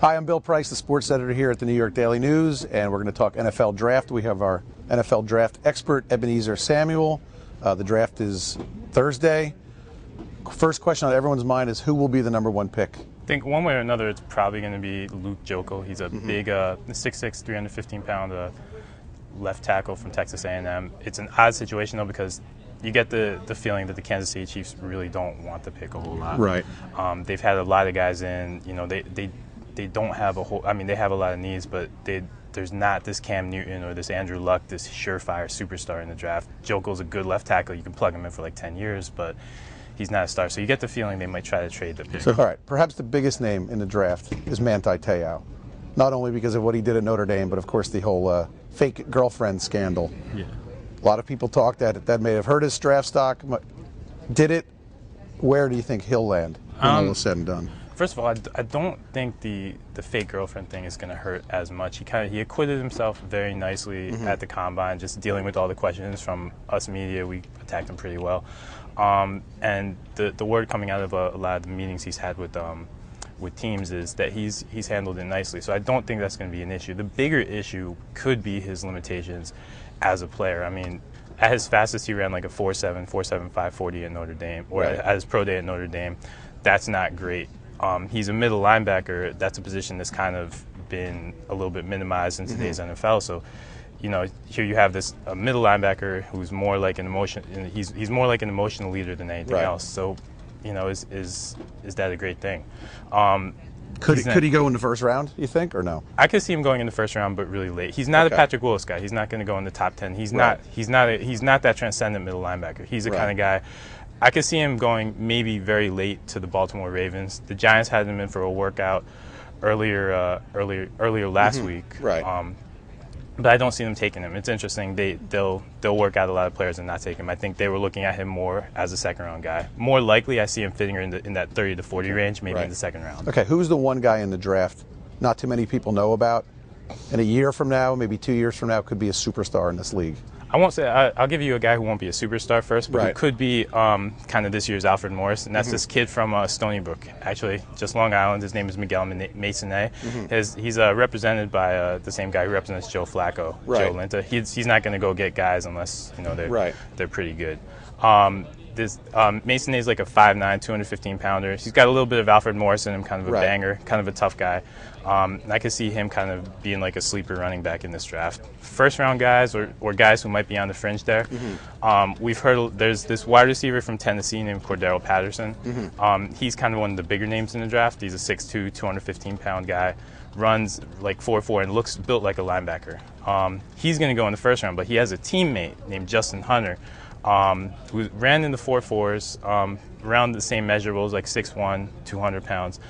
Hi, I'm Bill Price, the sports editor here at the New York Daily News, and we're going to talk NFL draft. We have our NFL draft expert, Ebenezer Samuel. The draft is Thursday. First question on everyone's mind is who will be the number one pick? I think one way or another it's probably going to be Luke Joeckel. He's a big 6'6", 315-pound left tackle from Texas A&M. It's an odd situation, though, because you get the feeling that the Kansas City Chiefs really don't want to pick a whole lot. Right. They've had a lot of guys in. You know, they don't have a whole. I mean, they have a lot of needs, but there's not this Cam Newton or this Andrew Luck, this surefire superstar in the draft. Joeckel's a good left tackle. You can plug him in for like 10 years, but he's not a star. So you get the feeling they might try to trade the pick. So, all right, perhaps the biggest name in the draft is Manti Te'o. Not only because of what he did at Notre Dame, but of course the whole fake girlfriend scandal. Yeah. A lot of people talk that may have hurt his draft stock. Did it? Where do you think he'll land when all is said and done? First of all, I don't think the fake girlfriend thing is going to hurt as much. He acquitted himself very nicely at the combine, just dealing with all the questions from us media. We attacked him pretty well, and the word coming out of a lot of the meetings he's had with teams is that he's handled it nicely. So I don't think that's going to be an issue. The bigger issue could be his limitations as a player. I mean, at his fastest, he ran like a 4.7, 4.75 40 at Notre Dame, or at his pro day at Notre Dame. That's not great. He's a middle linebacker. That's a position that's kind of been a little bit minimized in today's NFL. So, you know, here you have a middle linebacker who's more like an he's more like an emotional leader than anything else. So, you know, is that a great thing? Could he go in the first round, you think, or no? I could see him going in the first round, but really late. He's not a Patrick Willis guy. He's not going to go in the top 10. He's not that transcendent middle linebacker. He's the kind of guy. I could see him going maybe very late to the Baltimore Ravens. The Giants had him in for a workout earlier last week. Right. But I don't see them taking him. It's interesting. They'll work out a lot of players and not take him. I think they were looking at him more as a second-round guy. More likely, I see him fitting in that 30 to 40 range, maybe in the second round. Okay, who's the one guy in the draft not too many people know about, and a year from now, maybe 2 years from now, could be a superstar in this league? I won't say. I'll give you a guy who won't be a superstar first, but who could be kind of this year's Alfred Morris, and that's this kid from Stony Brook, actually, just Long Island. His name is Miguel Masonet. He's represented by the same guy who represents Joe Flacco, Joe Linta. He's not going to go get guys unless they're pretty good. Masonet is like a 5'9", 215-pounder. He's got a little bit of Alfred Morris in him, kind of a banger, kind of a tough guy. I could see him kind of being like a sleeper running back in this draft. First-round guys or guys who might be on the fringe there. We've heard there's this wide receiver from Tennessee named Cordero Patterson. He's kind of one of the bigger names in the draft. He's a 6'2", 215-pound guy. Runs like 4.4 and looks built like a linebacker. He's going to go in the first round, but he has a teammate named Justin Hunter, who ran in the 4.4s, around the same measurables, like 6'1", 200 pounds.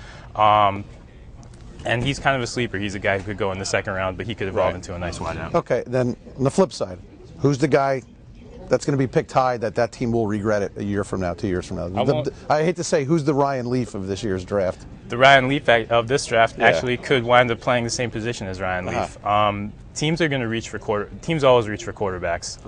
And he's kind of a sleeper. He's a guy who could go in the second round, but he could evolve into a nice wideout. Okay, then on the flip side, who's the guy that's going to be picked high that team will regret it a year from now, 2 years from now? I hate to say, who's the Ryan Leaf of this year's draft? The Ryan Leaf of this draft actually could wind up playing the same position as Ryan Leaf. Teams are going to reach for teams always reach for quarterbacks.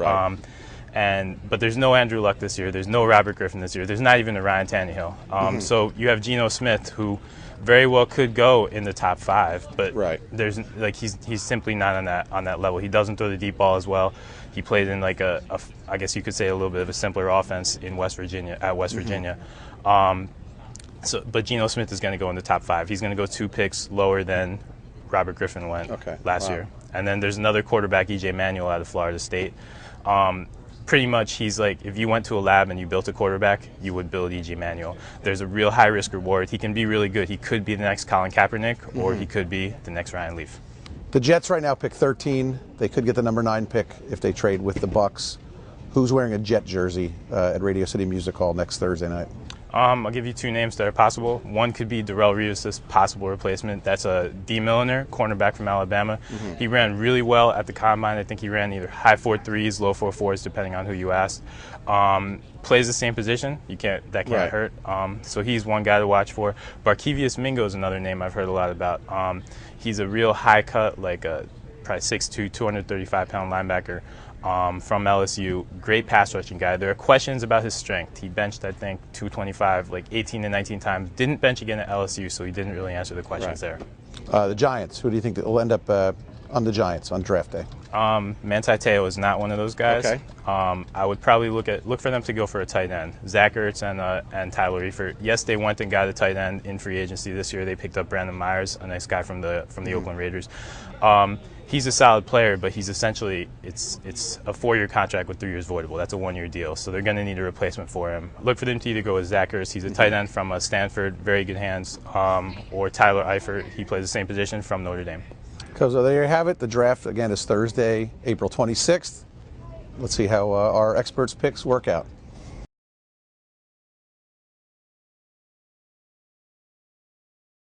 But there's no Andrew Luck this year. There's no Robert Griffin this year. There's not even a Ryan Tannehill. So you have Geno Smith, who very well could go in the top 5, but there's he's simply not on that level. He doesn't throw the deep ball as well. He played in like I guess you could say a little bit of a simpler offense in West Virginia. But Geno Smith is going to go in the top 5. He's going to go 2 picks lower than Robert Griffin went last year. And then there's another quarterback, E.J. Manuel, out of Florida State. Pretty much he's like, if you went to a lab and you built a quarterback, you would build E.J. Manuel. There's a real high-risk reward. He can be really good. He could be the next Colin Kaepernick, or he could be the next Ryan Leaf. The Jets right now pick 13. They could get the number 9 pick if they trade with the Bucks. Who's wearing a Jet jersey at Radio City Music Hall next Thursday night? I'll give you 2 names that are possible. One could be Darrelle Revis' possible replacement. That's a D. Milliner, cornerback from Alabama. He ran really well at the combine. I think he ran either high 4.3s, low 4.4s, depending on who you asked. Plays the same position. That can't hurt. So he's one guy to watch for. Barkevious Mingo is another name I've heard a lot about. He's a real high cut, like a probably 6'2", 235-pound linebacker. from LSU. Great pass rushing guy. There are questions about his strength. He benched, I think, 225, like 18 to 19 times. Didn't bench again at LSU, so he didn't really answer the questions there. The Giants, who do you think that will end up on the Giants on draft day? Manti Te'o is not one of those guys. Okay. I would probably look for them to go for a tight end. Zach Ertz and Tyler Eifert. Yes, they went and got a tight end in free agency this year. They picked up Brandon Myers, a nice guy from the Oakland Raiders. He's a solid player, but he's essentially it's a 4-year contract with 3 years voidable. That's a 1-year deal, so they're going to need a replacement for him. Look for them to either go with Zach Ertz, he's a tight end from Stanford, very good hands, or Tyler Eifert. He plays the same position from Notre Dame. So there you have it. The draft, again, is Thursday, April 26th. Let's see how our experts' picks work out.